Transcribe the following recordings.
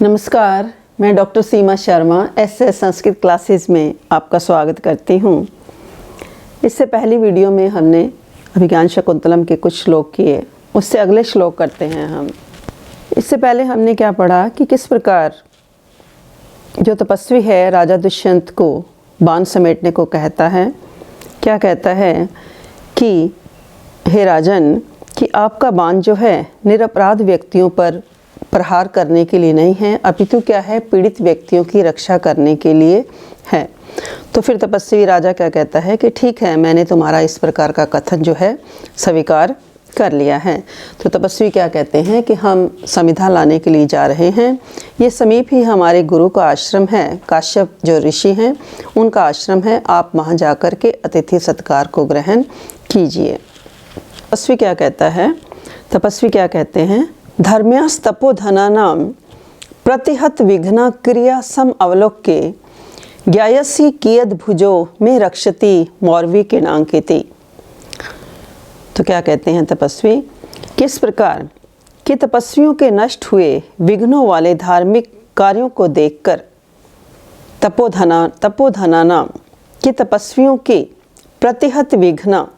नमस्कार, मैं डॉक्टर सीमा Sharma SS Sanskrit classes में आपका स्वागत करती हूँ। इससे पहली वीडियो में हमने अभिज्ञान शकुंतलम के कुछ श्लोक किए, उससे अगले श्लोक करते हैं हम। इससे पहले हमने क्या पढ़ा कि किस प्रकार जो तपस्वी है राजा दुष्यंत को बाण समेटने को कहता है। क्या कहता है कि हे राजन, कि आपका बाण जो है निरपराध व्यक्तियों पर प्रहार करने के लिए नहीं है, अपितु क्या है, पीड़ित व्यक्तियों की रक्षा करने के लिए है। तो फिर तपस्वी राजा क्या कहता है कि ठीक है, मैंने तुम्हारा इस प्रकार का कथन जो है स्वीकार कर लिया है। तो तपस्वी क्या कहते हैं कि हम समिधा लाने के लिए जा रहे हैं। ये समीप ही हमारे गुरु का आश्रम है, काश्यप जो ऋषि हैं उनका आश्रम है, आप वहाँ जाकर के अतिथि सत्कार को ग्रहण कीजिए। तपस्वी क्या कहता है, तपस्वी क्या कहते हैं, धर्म्यास्तपोधनानां प्रतिहत विघ्ना क्रिया सम अवलोक्य ज्ञायसी कियद भुजो में रक्षति मौर्वी किणांकिति। तो क्या कहते हैं तपस्वी, किस प्रकार कि तपस्वियों के नष्ट हुए विघ्नों वाले धार्मिक कार्यों को देखकर तपोधनानां कि तपस्वियों के प्रतिहत विघ्ना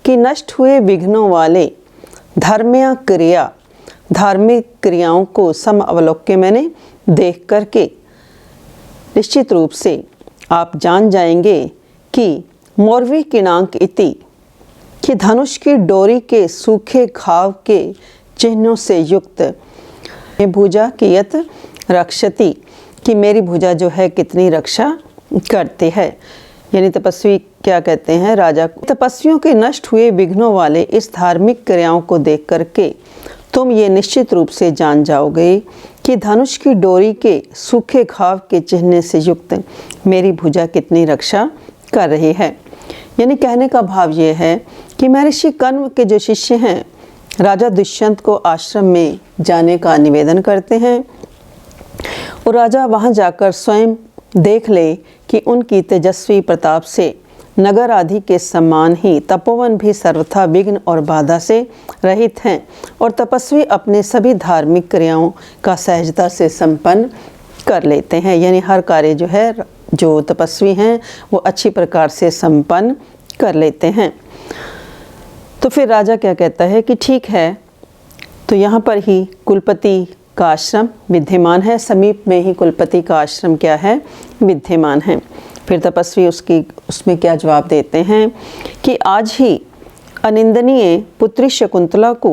कि नष्ट हुए विघ्नों वाले धर्म्या क्रिया धार्मिक क्रियाओं को सम अवलोक्य मैंने देख करके निश्चित रूप से आप जान जाएंगे कि मौर्वी किणांक इति कि धनुष की डोरी के सूखे घाव के चिन्हों से युक्त भुजा कियत रक्षति कि मेरी भुजा जो है कितनी रक्षा करती है। यानी तपस्वी क्या कहते हैं राजा, तपस्वियों के नष्ट हुए विघ्नों वाले इस धार्मिक क्रियाओं को देख करके तुम ये निश्चित रूप से जान जाओगे कि धनुष की डोरी के सूखे घाव के चिन्ह से युक्त मेरी भुजा कितनी रक्षा कर रही है। यानी कहने का भाव ये है कि महर्षि कण्व के जो शिष्य हैं राजा दुष्यंत को आश्रम में जाने का निवेदन करते हैं और राजा वहाँ जाकर स्वयं देख ले कि उनकी तेजस्वी प्रताप से नगर आदि के समान ही तपोवन भी सर्वथा विघ्न और बाधा से रहित हैं और तपस्वी अपने सभी धार्मिक क्रियाओं का सहजता से संपन्न कर लेते हैं। यानी हर कार्य जो है जो तपस्वी हैं वो अच्छी प्रकार से संपन्न कर लेते हैं। तो फिर राजा क्या कहता है कि ठीक है, तो यहाँ पर ही कुलपति का आश्रम विद्यमान है, समीप में ही कुलपति का आश्रम क्या है, विद्यमान है। फिर तपस्वी उसमें क्या जवाब देते हैं कि आज ही अनिंदनीय पुत्री शकुंतला को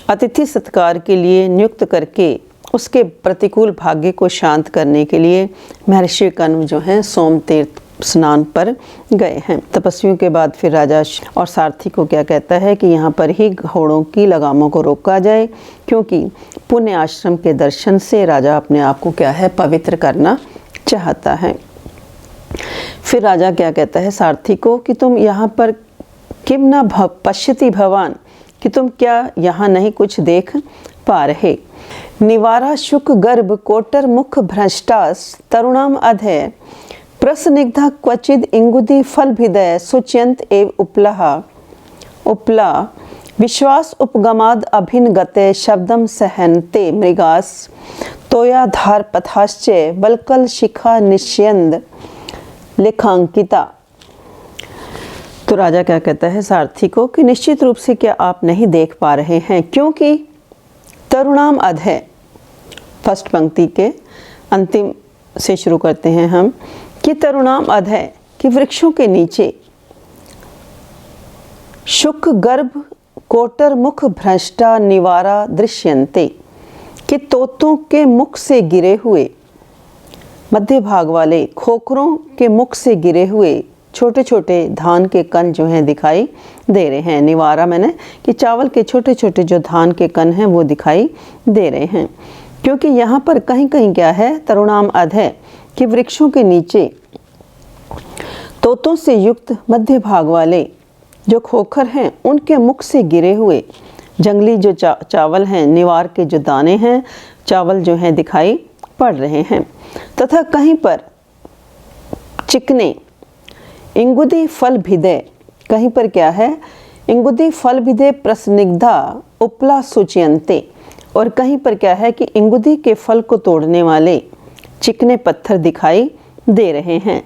अतिथि सत्कार के लिए नियुक्त करके उसके प्रतिकूल भाग्य को शांत करने के लिए महर्षि कण्व जो हैं सोम तीर्थ स्नान पर गए हैं। तपस्वियों के बाद फिर राजा और सारथी को क्या कहता है कि यहाँ पर ही घोड़ों की लगामों को रोका जाए, क्योंकि पुण्य आश्रम के दर्शन से राजा अपने आप को क्या है, पवित्र करना चाहता है। फिर राजा क्या कहता है सारथी को कि तुम यहाँ पर किम न पश्यति भवान, कि तुम क्या यहाँ नहीं कुछ देख पा रहे। निवारा शुक गर्भ कोटर मुख भ्रष्टास तरुणाम अधय प्रसनिग्धा क्वचिद इंगुदी फल भिदय सुच्यंत एव उपला विश्वास उपगमाद अभिन गते शब्दम सहनते मृगास तोयाधार पथाश्चय बलकल शिखा निश्यंद लेखांकिता। तो राजा क्या कहता है सारथी को कि निश्चित रूप से क्या आप नहीं देख पा रहे हैं, क्योंकि तरुणाम अधय, फर्स्ट पंक्ति के अंतिम से शुरू करते हैं हम कि तरुणाम अधय कि वृक्षों के नीचे शुक गर्भ कोटर मुख भ्रष्टा निवारा दृश्यन्ते कि तोतों के मुख से गिरे हुए मध्य भाग वाले खोखरों के मुख से गिरे हुए छोटे छोटे धान के कण जो हैं दिखाई दे रहे हैं। निवारा मैंने कि चावल के छोटे छोटे जो धान के कण हैं वो दिखाई दे रहे हैं, क्योंकि यहाँ पर कहीं कहीं क्या है, तरुणाम अधय कि वृक्षों के नीचे तोतों से युक्त मध्य भाग वाले जो खोखर हैं उनके मुख से गिरे हुए जंगली जो चावल हैं, निवार के जो दाने हैं, चावल जो हैं दिखाई पड़ रहे हैं। तथा कहीं पर चिकने इंगुदी फल भिदय, कहीं पर क्या है, इंगुदी फल भिदय प्रसनिग्धा उपला सुचयन्ते और कहीं पर क्या है कि इंगुदी के फल को तोड़ने वाले चिकने पत्थर दिखाई दे रहे हैं।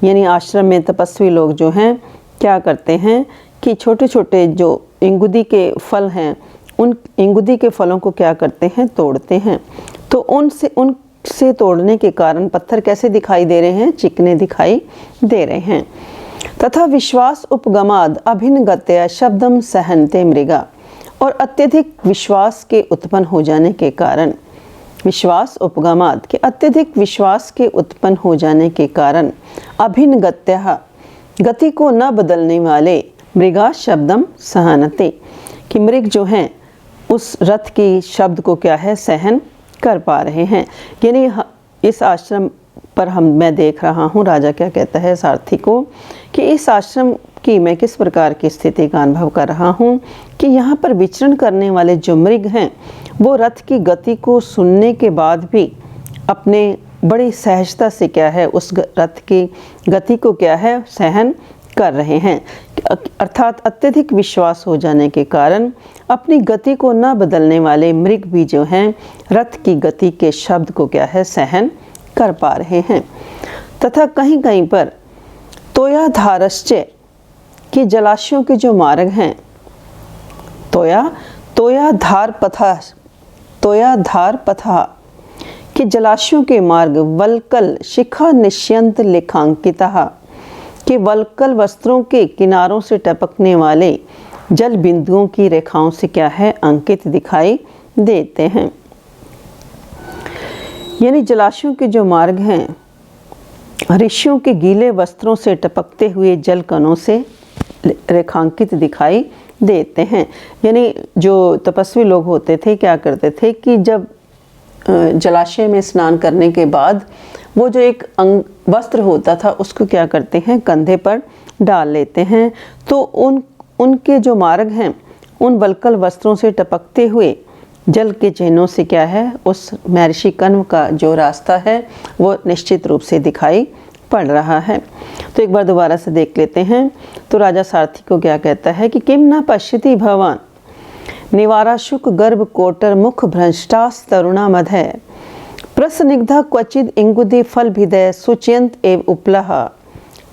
यानी आश्रम में तपस्वी लोग जो हैं क्या करते हैं कि छोटे छोटे जो इंगुदी के फल हैं उन इंगुदी के फलों को क्या करते हैं, तोड़ते हैं। तो उनसे तोड़ने के कारण पत्थर कैसे दिखाई दे रहे हैं, चिकने दिखाई दे रहे हैं। तथा विश्वास उपगमाद अभिनगत्या शब्दम सहनते मृगा, और अत्यधिक विश्वास के उत्पन्न हो जाने के कारण, विश्वास उपगमाद के अत्यधिक विश्वास के उत्पन्न हो जाने के कारण अभिनगत्या गति को न बदलने वाले मृगा शब्दम सहनते, कि मृग जो हैं उस रथ की शब्द को क्या है, सहन कर पा रहे हैं। यानी इस आश्रम पर मैं देख रहा हूँ, राजा क्या कहता है सारथी को कि इस आश्रम की मैं किस प्रकार की स्थिति का अनुभव कर रहा हूँ कि यहाँ पर विचरण करने वाले जो मृग हैं वो रथ की गति को सुनने के बाद भी अपने बड़ी सहजता से क्या है उस रथ की गति को क्या है, सहन कर रहे हैं। अर्थात अत्यधिक विश्वास हो जाने के कारण अपनी गति को न बदलने वाले मृग भी जो हैं रथ की गति के शब्द को क्या है, सहन कर पा रहे हैं। तथा कहीं कहीं पर तोयाधारश्च कि जलाशयों के जो मार्ग हैं, तोयाधार पथा कि जलाशयों के मार्ग वल्कल शिखा निश्यंत लेखांकिता, कि वल्कल वस्त्रों के किनारों से टपकने वाले जल बिंदुओं की रेखाओं से क्या है, अंकित दिखाई देते हैं। यानी जलाशयों के जो मार्ग हैं ऋषियों के गीले वस्त्रों से टपकते हुए जल कणों से रेखांकित दिखाई देते हैं। यानी जो तपस्वी लोग होते थे क्या करते थे कि जब जलाशय में स्नान करने के बाद वो जो एक वस्त्र होता था उसको क्या करते हैं, कंधे पर डाल लेते हैं। तो उनके जो मार्ग हैं उन वल्कल वस्त्रों से टपकते हुए जल के चिन्हों से क्या है, उस महर्षि कण्व का जो रास्ता है वो निश्चित रूप से दिखाई पड़ रहा है। तो एक बार दोबारा से देख लेते हैं। तो राजा सारथी को क्या कहता है कि किम न पश्यति भवान निवाराशुक गर्भ कोटर मुख भ्रष्टास तरुणा मधय प्रसनिग्धा क्वचिद इंगुदि फल भिदय सुचियंत एव उपलह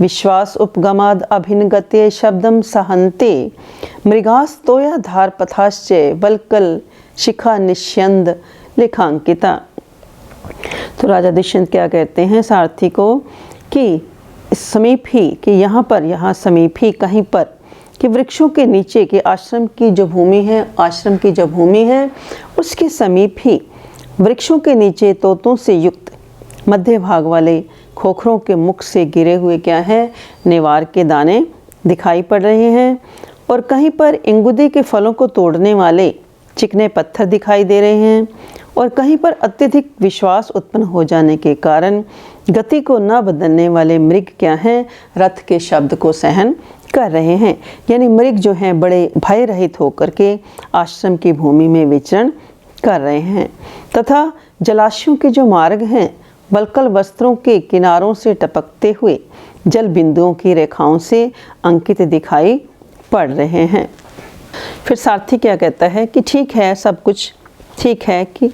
विश्वास उपगमाद अभिनगते शब्दम सहन्ते मृगास्तोया धार पथाश्चे वल्कल शिखा निश्यंद लेखांकिता। तो राजा दुष्यंत क्या कहते हैं सारथी को कि समीप ही, कि यहाँ समीप ही कहीं पर कि वृक्षों के नीचे के आश्रम की जो भूमि है उसके समीप ही वृक्षों के नीचे तोतों से युक्त मध्य भाग वाले खोखरों के मुख से गिरे हुए क्या है, निवार के दाने दिखाई पड़ रहे हैं। और कहीं पर इंगुदी के फलों को तोड़ने वाले चिकने पत्थर दिखाई दे रहे हैं। और कहीं पर अत्यधिक विश्वास उत्पन्न हो जाने के कारण गति को न बदलने वाले मृग क्या हैं, रथ के शब्द को सहन कर रहे हैं। यानी मृग जो हैं बड़े भय रहित होकर के आश्रम की भूमि में विचरण कर रहे हैं। तथा जलाशयों के जो मार्ग हैं वल्कल वस्त्रों के किनारों से टपकते हुए जल बिंदुओं की रेखाओं से अंकित दिखाई पड़ रहे हैं। फिर सारथी क्या कहता है कि ठीक है, सब कुछ ठीक है। कि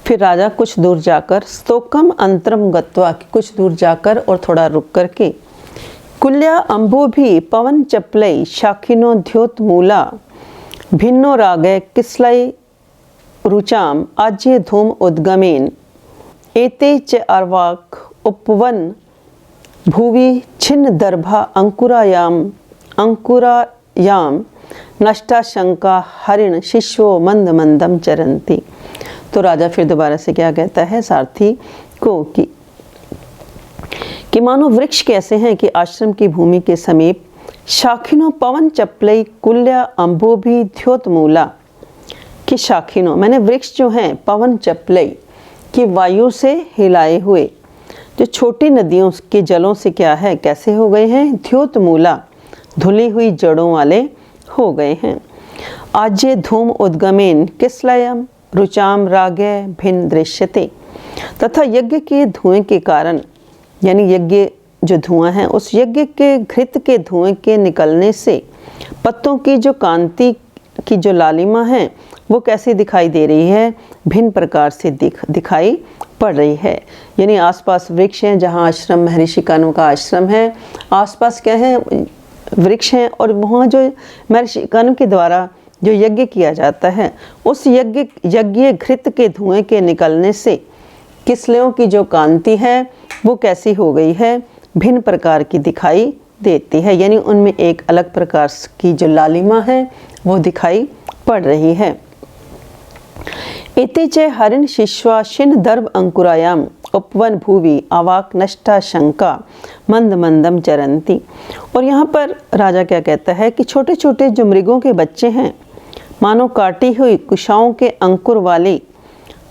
फिर राजा कुछ दूर जाकर स्तोकम अंतरम गत्वा, कुछ दूर जाकर और थोड़ा रुक करके कुल्या अंबो भी पवन चपलई शाखिनो द्योत मूला भिन्नो रागे किसलई रुचाम आज्य धूम उद्गमेन एते च अर्वाक उपवन भुवि छिन्न दर्भा अंकुरायाम नष्टा शंका हरिण शिशो मंद मंदम चरंती। तो राजा फिर दोबारा से क्या कहता है सारथी को कि मानो वृक्ष कैसे हैं कि आश्रम की भूमि के समीप शाखिनो पवन चपलई कुल्या अंबोभि द्योत मूला, कि शाखिनो मैंने वृक्ष जो हैं पवन चपलई की वायु से हिलाए हुए जो छोटी नदियों के जलों से क्या है, कैसे हो गए हैं, द्योत मूला धुली हुई जड़ों वाले हो गए हैं। आज्य धूम उद्गमेन किसलयम रुचाम रागे भिन्न दृश्यते, तथा यज्ञ के धुएं के कारण, यानी यज्ञ जो धुआं है उस यज्ञ के घृत के धुएं के निकलने से पत्तों की जो कांति की जो लालिमा है वो कैसी दिखाई दे रही है, भिन्न प्रकार से दिखाई पड़ रही है। यानी आसपास वृक्ष हैं, जहाँ आश्रम महर्षि कान्व का आश्रम है, आसपास क्या है, वृक्ष हैं, और वहाँ जो महर्षि कान्व के द्वारा जो यज्ञ किया जाता है, उस यज्ञ घृत के धुएं के निकलने से किसलियों की जो कांति है वो कैसी हो गई है, भिन्न प्रकार की दिखाई देती है। यानी उनमें एक अलग प्रकार की जो लालिमा है वो दिखाई पड़ रही है। इति च हरिण शिश्वाशिन दर्भ अंकुरायाम उपवन भूवि अवाक नष्टा शंका मंद मंदम चरंती। और यहाँ पर राजा क्या कहता है कि छोटे छोटे जो मृगों के बच्चे हैं, मानो काटी हुई कुशाओं के अंकुर वाली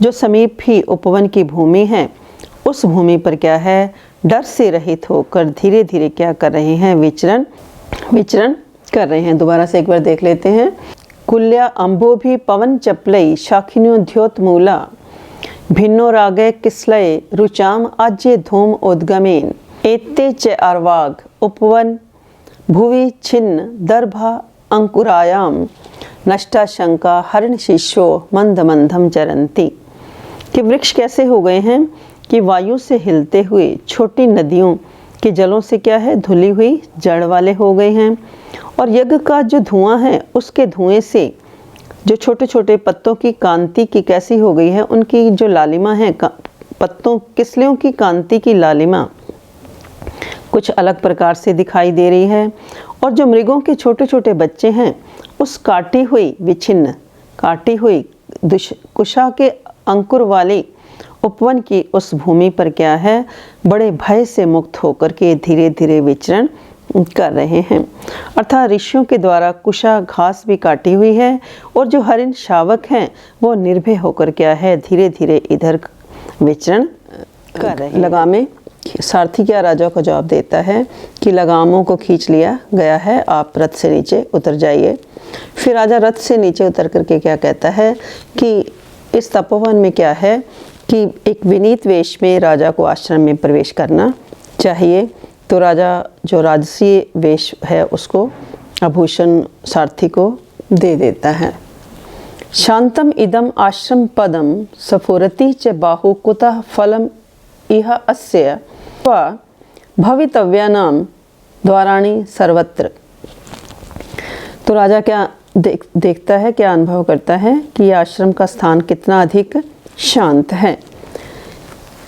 जो समीप ही उपवन की भूमि है, उस भूमि पर क्या है, डर से रहित होकर धीरे धीरे क्या कर रहे हैं, विचरण कर रहे हैं। दोबारा से एक बार देख लेते हैं। कुल्या अंबो भी पवन चपलई शाखिन्यो द्योत मूला भिन्नो रागे किसलय रुचाम आज्य धूम उद्गमेन एते च आर्वाग उपवन भुवि छिन्न दर्भा अंकुरायाम नष्टा शंका हरिण शिष्यो मंद मंदम चरंती। कि वृक्ष कैसे हो गए हैं कि वायु से हिलते हुए छोटी नदियों के जलों से क्या है, धुली हुई जड़ वाले हो गए हैं। और यज्ञ का जो धुआं है, उसके धुएं से जो छोटे छोटे पत्तों की कांति की कैसी हो गई है, उनकी जो लालिमा है, पत्तों किसलियों की कांति की लालिमा कुछ अलग प्रकार से दिखाई दे रही है। और जो मृगों के छोटे छोटे बच्चे हैं, उस काटी हुई विच्छिन्न काटी हुई कुशा के अंकुर वाली उपवन की उस भूमि पर क्या है, बड़े भय से मुक्त होकर के धीरे धीरे विचरण कर रहे हैं। अर्थात ऋषियों के द्वारा कुशा घास भी काटी हुई है, और जो हरिण शावक हैं वो निर्भय होकर क्या है, धीरे धीरे इधर विचरण कर रहे हैं। लगामें सारथी क्या राजा को जवाब देता है कि लगामों को खींच लिया गया है, आप रथ से नीचे उतर जाइए। फिर राजा रथ से नीचे उतर करके क्या कहता है कि इस तपोवन में क्या है कि एक विनीत वेश में राजा को आश्रम में प्रवेश करना चाहिए। तो राजा जो राजसी वेश है उसको आभूषण सारथी को दे देता है। शांतम इदम आश्रम पदम सफुरति च बाहु कुतः फलम इह अस्य भवितव्यानाम द्वाराणि सर्वत्र। तो राजा क्या देखता है, क्या अनुभव करता है कि यह आश्रम का स्थान कितना अधिक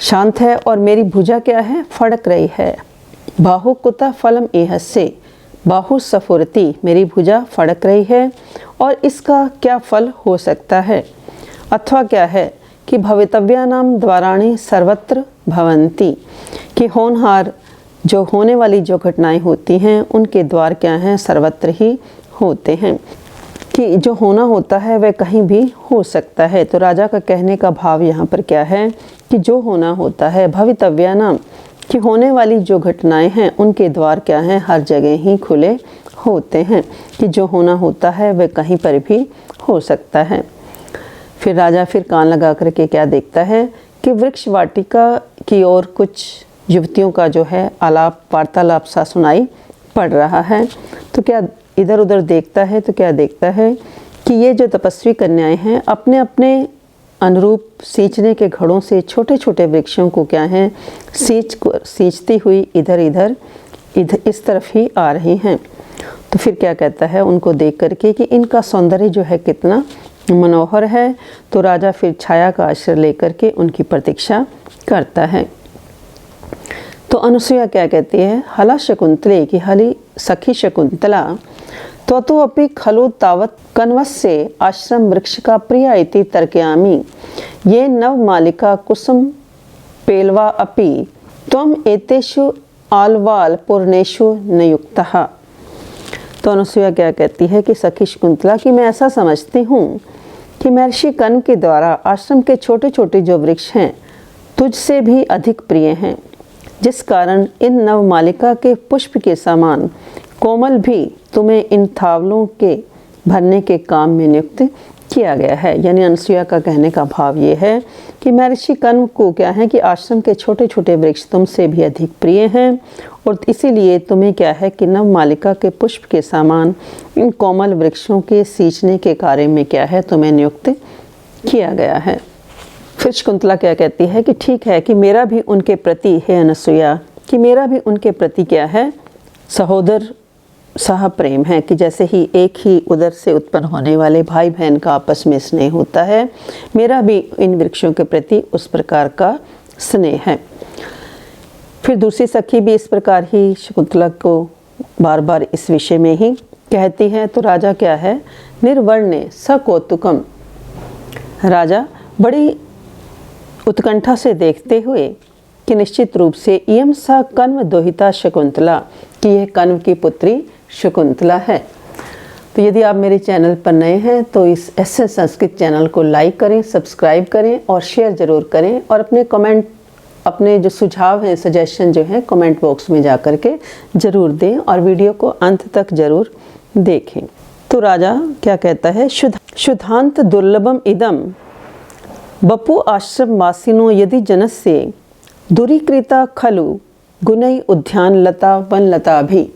शांत है और मेरी भुजा क्या है, फड़क रही है। बाहु कुतः फलम एहस्य, बाहु सफुरति, मेरी भुजा फड़क रही है, और इसका क्या फल हो सकता है, अथवा क्या है कि भवितव्यानाम द्वाराणि सर्वत्र भवन्ति, कि होनहार जो होने वाली जो घटनाएं होती हैं उनके द्वार क्या हैं, सर्वत्र ही होते हैं, कि जो होना होता है वह कहीं भी हो सकता है। तो राजा का कहने का भाव यहाँ पर क्या है कि जो होना होता है, भवितव्यानाम, कि होने वाली जो घटनाएं हैं उनके द्वार क्या हैं, हर जगह ही खुले होते हैं, कि जो होना होता है वह कहीं पर भी हो सकता है। फिर राजा फिर कान लगा करके क्या देखता है कि वृक्ष वाटिका की ओर कुछ युवतियों का जो है आलाप वार्तालाप सा सुनाई पड़ रहा है। तो क्या इधर उधर देखता है तो क्या देखता है कि ये जो तपस्वी कन्याएं हैं अपने अपने अनुरूप सींचने के घड़ों से छोटे छोटे वृक्षों को क्या है सींचती हुई इधर इस तरफ ही आ रही हैं। तो फिर क्या कहता है उनको देख करके कि इनका सौंदर्य जो है कितना मनोहर है। तो राजा फिर छाया का आश्रय लेकर के उनकी प्रतीक्षा करता है। तो अनुसुईया क्या कहती है, हला शकुंतले की हली सखी शकुंतला तो अपि खलु तावत कन्वस्य आश्रम वृक्ष का प्रिया इति तर्कयामि ये नव मालिका कुसुम पेलवा अपि त्वम एतेषु आलवाल पूर्णेषु नियुक्तः। तो अनुसुईया क्या कहती है कि सखी शकुंतला की मैं ऐसा समझती हूँ कि महर्षि कण्व के द्वारा आश्रम के छोटे छोटे जो वृक्ष हैं तुझसे भी अधिक प्रिय हैं, जिस कारण इन नवमालिका के पुष्प के समान कोमल भी तुम्हें इन थावलों के भरने के काम में नियुक्त किया गया है। यानी अनसुया का कहने का भाव ये है कि महर्षि कण्व को क्या है कि आश्रम के छोटे छोटे वृक्ष तुमसे भी अधिक प्रिय हैं, और इसीलिए तुम्हें क्या है कि नवमालिका के पुष्प के समान इन कोमल वृक्षों के सींचने के कार्य में क्या है तुम्हें नियुक्त किया गया है। फिर शकुंतला क्या कहती है कि ठीक है कि मेरा भी उनके प्रति है अनसुया, कि मेरा भी उनके प्रति क्या है सहोदर सह प्रेम है, कि जैसे ही एक ही उदर से उत्पन्न होने वाले भाई बहन का आपस में स्नेह होता है, मेरा भी इन वृक्षों के प्रति उस प्रकार का स्नेह है। फिर दूसरी सखी भी इस प्रकार ही शकुंतला को बार बार इस विषय में ही कहती है। तो राजा क्या है निर्वर्णे सकौतुकम, राजा बड़ी उत्कंठा से देखते हुए कि निश्चित रूप से इयं सा कण्व दोहिता शकुंतला, कि यह कण्व की पुत्री शकुंतला है। तो यदि आप मेरे चैनल पर नए हैं तो इस एसएस संस्कृत चैनल को लाइक करें, सब्सक्राइब करें और शेयर ज़रूर करें, और अपने कमेंट, अपने जो सुझाव हैं, सजेशन जो हैं, कमेंट बॉक्स में जा कर के ज़रूर दें, और वीडियो को अंत तक ज़रूर देखें। तो राजा क्या कहता है, शुद्धांत दुर्लभम इदम बपु आश्रम वासिनो यदि जनस्य दूरीकृता खलु गुणै उद्यान लता वन लता भी।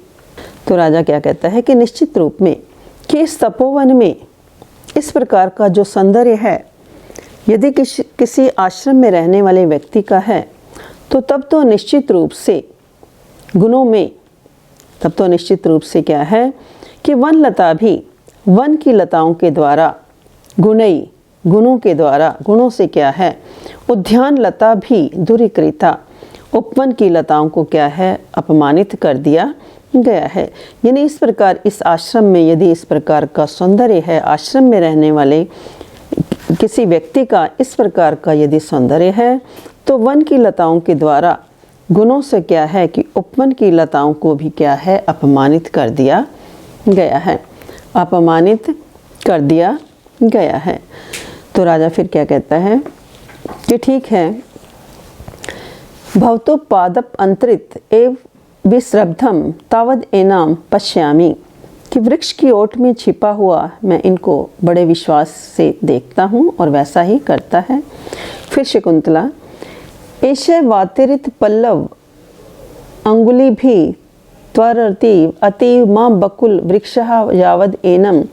तो राजा क्या कहता है कि निश्चित रूप में कि इस तपोवन में इस प्रकार का जो सौंदर्य है यदि किसी आश्रम में रहने वाले व्यक्ति का है, तो तब तो निश्चित रूप से गुणों में, तब तो निश्चित रूप से क्या है कि वन लता भी, वन की लताओं के द्वारा, गुणई गुणों के द्वारा, गुणों से क्या है उद्यान लता भी दूरीकृता, उपवन की लताओं को क्या है अपमानित कर दिया गया है। यानी इस प्रकार इस आश्रम में यदि इस प्रकार का सौंदर्य है, आश्रम में रहने वाले किसी व्यक्ति का इस प्रकार का यदि सौंदर्य है, तो वन की लताओं के द्वारा गुणों से क्या है कि उपवन की लताओं को भी क्या है अपमानित कर दिया गया है, अपमानित कर दिया गया है। तो राजा फिर क्या कहता है कि ठीक है, भवतो पादप अंतरित एव विश्रब्धम तावद एनाम पश्यामि, कि वृक्ष की ओट में छिपा हुआ मैं इनको बड़े विश्वास से देखता हूँ, और वैसा ही करता है। फिर शकुंतला एषे वातिरित पल्लव अंगुली भी त्वरति अतीव मां बकुल वृक्षः यावद एनम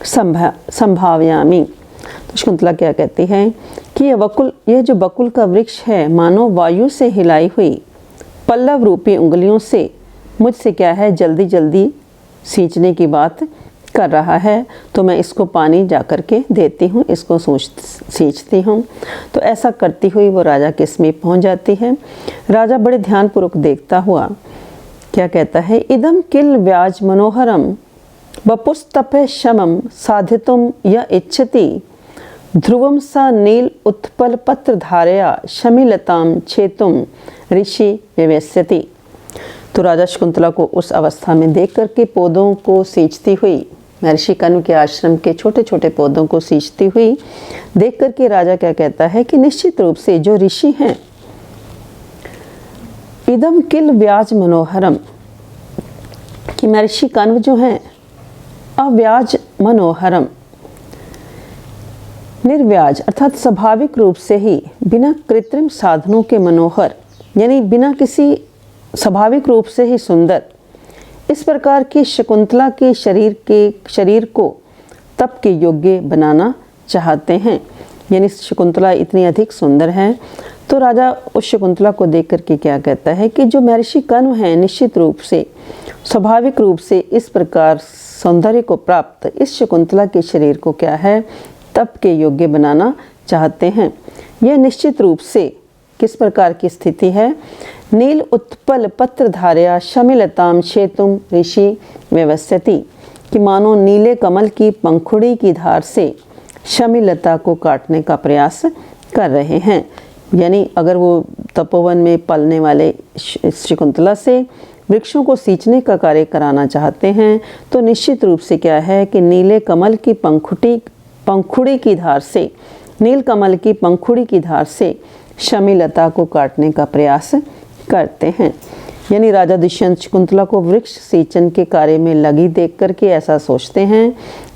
संभावयामि। तो शकुंतला क्या कहती है कि यह जो बकुल का वृक्ष है मानो वायु से हिलाई हुई पल्लव रूपी उंगलियों से मुझसे क्या है जल्दी जल्दी सींचने की बात कर रहा है, तो मैं इसको पानी जा कर के देती हूँ, इसको सींचती हूँ। तो ऐसा करती हुई वो राजा के समीप पहुँच जाती है। राजा बड़े ध्यानपूर्वक देखता हुआ क्या कहता है, इदम किल व्याज मनोहरम वपुस्तपे शमम साधितुम य इच्छति ध्रुवम सा नील उत्पल पत्र धारया शमिलताम छेतुम ऋषि व्यवस्यति। तो राजा शकुंतला को उस अवस्था में देख करके पौधों को सींचती हुई, महर्षि कण्व के आश्रम के छोटे छोटे पौधों को सींचती हुई देख करके राजा क्या कहता है कि निश्चित रूप से जो ऋषि हैं, इदम किल व्याज मनोहरम, कि महर्षि कण्व जो हैं अव्याज मनोहरम, निर्व्याज अर्थात स्वाभाविक रूप से ही बिना कृत्रिम साधनों के मनोहर, यानी बिना किसी स्वाभाविक रूप से ही सुंदर, इस प्रकार की शकुंतला के शरीर को तप के योग्य बनाना चाहते हैं। यानी शकुंतला इतनी अधिक सुंदर है। तो राजा उस शकुंतला को देख करके क्या कहता है कि जो महर्षि कण्व हैं निश्चित रूप से स्वाभाविक रूप से इस प्रकार सौंदर्य को प्राप्त इस शकुंतला के शरीर को क्या है तप के योग्य बनाना चाहते हैं। यह निश्चित रूप से किस प्रकार की स्थिति है, नील उत्पल पत्र धारया शमिलताम शेतुम ऋषि व्यवस्थिति, कि मानो नीले कमल की पंखुड़ी की धार से शमिलता को काटने का प्रयास कर रहे हैं। यानी अगर वो तपोवन में पलने वाले शकुंतला से वृक्षों को सींचने का कार्य कराना चाहते हैं, तो निश्चित रूप से क्या है कि नीले कमल की पंखुड़ी की धार से, नील कमल की पंखुड़ी की धार से शमिलता को काटने का प्रयास करते हैं। यानी राजा दुष्यंत शकुंतला को वृक्ष सींचन के कार्य में लगी देख करके ऐसा सोचते हैं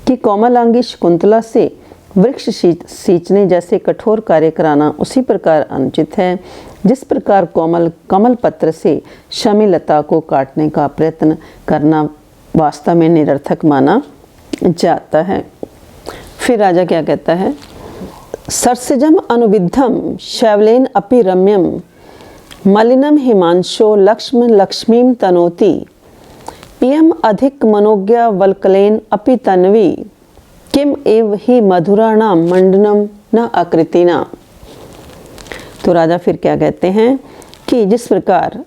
कि कोमलांगी शकुंतला से वृक्ष सींचने जैसे कठोर कार्य कराना उसी प्रकार अनुचित है जिस प्रकार कोमल कमल पत्र से शमीलता को काटने का प्रयत्न करना वास्तव में निरर्थक माना जाता है। फिर राजा क्या कहता है, सरसिजम अनुविद्धम शैवलेन अपि रम्यम मलिनम हिमांशो लक्ष्म लक्ष्मीम तनोति इयम अधिक मनोज्ञा वल्कलेन अपि तन्वी किम एव ही मधुराणाम मंडनम न आकृतिना। तो राजा फिर क्या कहते हैं कि जिस प्रकार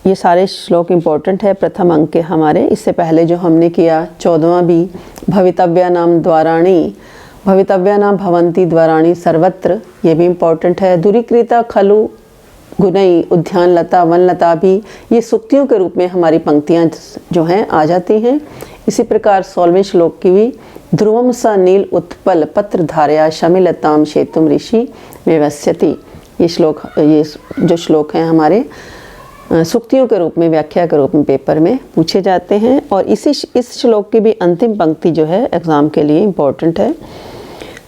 ये सारे श्लोक इम्पोर्टेंट है, प्रथम अंक के हमारे, इससे पहले जो हमने किया 14वां भी भवितव्या नाम द्वाराणी, भवितव्या नाम भवंती द्वाराणी सर्वत्र, ये भी इम्पोर्टेंट है। दूरीकृता खलु गुनई उद्यान लता वन लता भी ये सूक्तियों के रूप में हमारी पंक्तियाँ जो हैं आ जाती हैं। इसी प्रकार 16वें श्लोक की भी ध्रुवम स नील उत्पल पत्र धारया शमिलताम शेतुम ऋषि विवस्यति, ये जो श्लोक हैं हमारे सूक्तियों के रूप में, व्याख्या के रूप में पेपर में पूछे जाते हैं। और इस श्लोक की भी अंतिम पंक्ति जो है एग्जाम के लिए इम्पोर्टेंट है।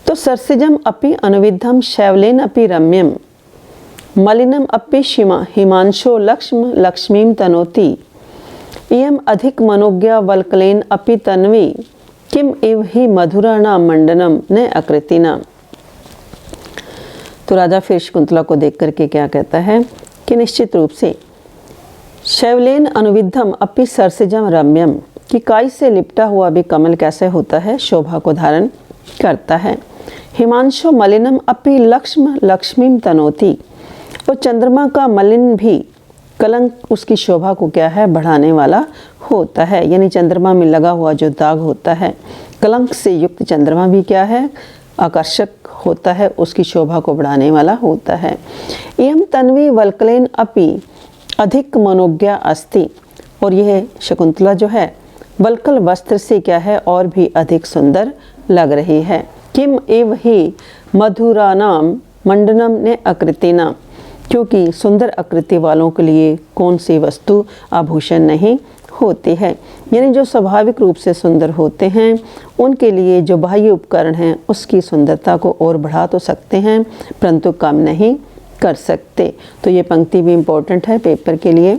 तो सरसिजम अपि अनुविद्धम शैवलेन अपि रम्यम मलिनम अपि हिमांशो लक्ष्म लक्ष्मीम तनोति इयम अधिक मनोज्ञा वल्कलेन अपि तन्वी किम इव ही मधुराणाम मंडनम न आकृतिना। तो राजा फिर शकुंतला को देख करके क्या कहता है कि निश्चित रूप से शैवलेन अनुविद्धम अपि सरसिजम रम्यम, कि काई से लिपटा हुआ भी कमल कैसे होता है, शोभा को धारण करता है। हिमांशो मलिनम अपि लक्ष्म लक्ष्मीम तनोति, और चंद्रमा का मलिन भी कलंक उसकी शोभा को क्या है, बढ़ाने वाला होता है। यानी चंद्रमा में लगा हुआ जो दाग होता है, कलंक से युक्त चंद्रमा भी क्या है, आकर्षक होता है, उसकी शोभा को बढ़ाने वाला होता है। एवं तन्वी वल्कलेन अपि अधिक मनोज्ञा अस्ति, और यह शकुंतला जो है वल्कल वस्त्र से क्या है, और भी अधिक सुंदर लग रही है। किम एव ही मधुरानाम मंडनम ने आकृतिना, क्योंकि सुंदर आकृति वालों के लिए कौन सी वस्तु आभूषण नहीं होती है। यानी जो स्वाभाविक रूप से सुंदर होते हैं उनके लिए जो बाह्य उपकरण हैं उसकी सुंदरता को और बढ़ा तो सकते हैं परंतु कम नहीं कर सकते। तो ये पंक्ति भी इम्पोर्टेंट है पेपर के लिए।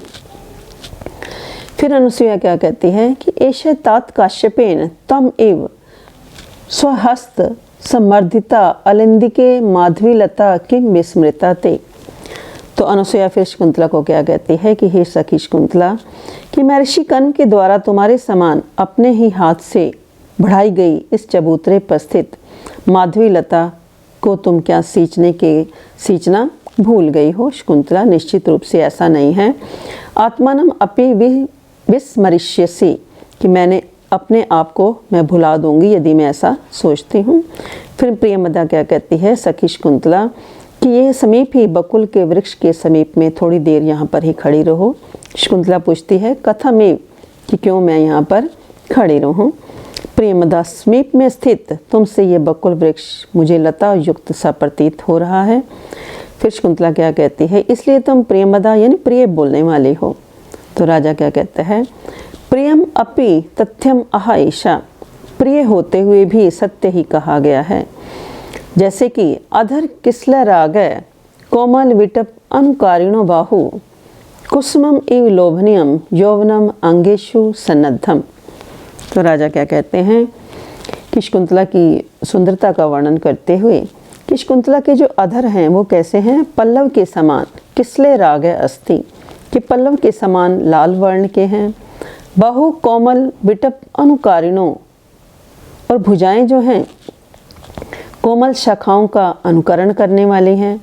फिर अनुसुईया क्या कहती है कि एष तात काश्यपेन तम एव स्वहस्त समर्धिता अलिंदिके माधवीलता किम विस्मृता ते। तो अनुसुईया फिर शकुंतला को क्या कहती है कि हे सखी शकुंतला, कि महर्षि कर्ण के द्वारा तुम्हारे समान अपने ही हाथ से बढ़ाई गई इस चबूतरे पर स्थित माधवी लता को तुम क्या सींचना भूल गई हो। शकुंतला, निश्चित रूप से ऐसा नहीं है। आत्मानम अपि विस्मरिष्यसि, कि मैंने अपने आप को मैं भुला दूंगी यदि मैं ऐसा सोचती हूँ। फिर प्रियमदा क्या कहती है सखी शकुंतला कि यह समीप ही बकुल के वृक्ष के समीप में थोड़ी देर यहाँ पर ही खड़ी रहो। शकुंतला पूछती है कथमेव, कि क्यों मैं यहाँ पर खड़ी रहूँ। प्रियमदा, समीप में स्थित तुमसे ये बकुल वृक्ष मुझे लता युक्त सा प्रतीत हो रहा है। फिर शकुंतला क्या कहती है, इसलिए तुम प्रियमदा यानी प्रिय बोलने वाली हो। तो राजा क्या कहता है, प्रियम अपि तथ्यम अह ईशा, प्रिय होते हुए भी सत्य ही कहा गया है। जैसे कि अधर किसला रागय कोमल विटप अनुकारिणो बाहु कुसुमम इव लोभनियम यौवनम अंगेशु सन्नद्धम। तो राजा क्या कहते हैं कि शकुंतला की सुंदरता का वर्णन करते हुए कि शकुंतला के जो अधर हैं वो कैसे हैं, पल्लव के समान किसले रागय अस्थि, कि पल्लव के समान लाल वर्ण के हैं। बाहु कोमल विटप अनुकारिणो, और भुजाएं जो हैं कोमल शाखाओं का अनुकरण करने वाली हैं।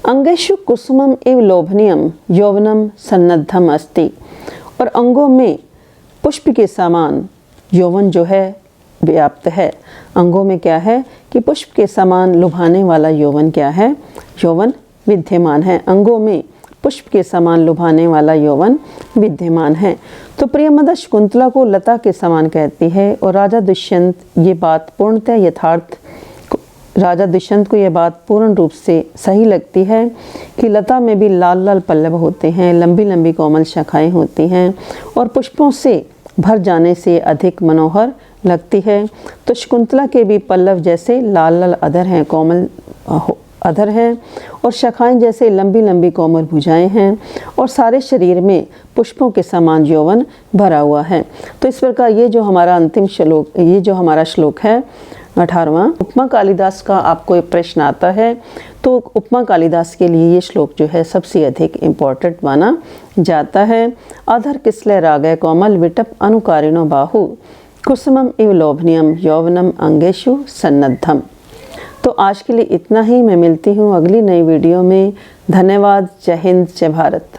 अंगेशु कुसुमम एव लोभनियम यौवनम सन्नद्धम अस्ति, और अंगों में पुष्प के समान यौवन जो है व्याप्त है। अंगों में क्या है कि पुष्प के समान लुभाने वाला यौवन क्या है, यौवन विद्यमान है। अंगों में पुष्प के समान लुभाने वाला यौवन विद्यमान है। तो प्रियमदा शकुंतला को लता के समान कहती है। और राजा दुष्यंत ये बात पूर्णतः यथार्थ, राजा दुष्यंत को यह बात पूर्ण रूप से सही लगती है कि लता में भी लाल लाल पल्लव होते हैं, लंबी लंबी कोमल शाखाएं होती हैं और पुष्पों से भर जाने से अधिक मनोहर लगती है। तो शकुंतला के भी पल्लव जैसे लाल लाल अधर हैं, कोमल अधर हैं, और शाखाएं जैसे लंबी लंबी कोमल भुजाएं हैं, और सारे शरीर में पुष्पों के समान यौवन भरा हुआ है। तो इस प्रकार ये जो हमारा अंतिम श्लोक, ये जो हमारा श्लोक है 18वां, उपमा कालिदास का आपको एक प्रश्न आता है, तो उपमा कालिदास के लिए ये श्लोक जो है सबसे अधिक इम्पोर्टेंट माना जाता है। अधर किसले रागय कोमल विटप अनुकारिणो बाहु कुसुमम इव लोभनीयम यौवनम अंगेशु सन्नद्धम। तो आज के लिए इतना ही। मैं मिलती हूँ अगली नई वीडियो में। धन्यवाद। जय हिंद, जय भारत।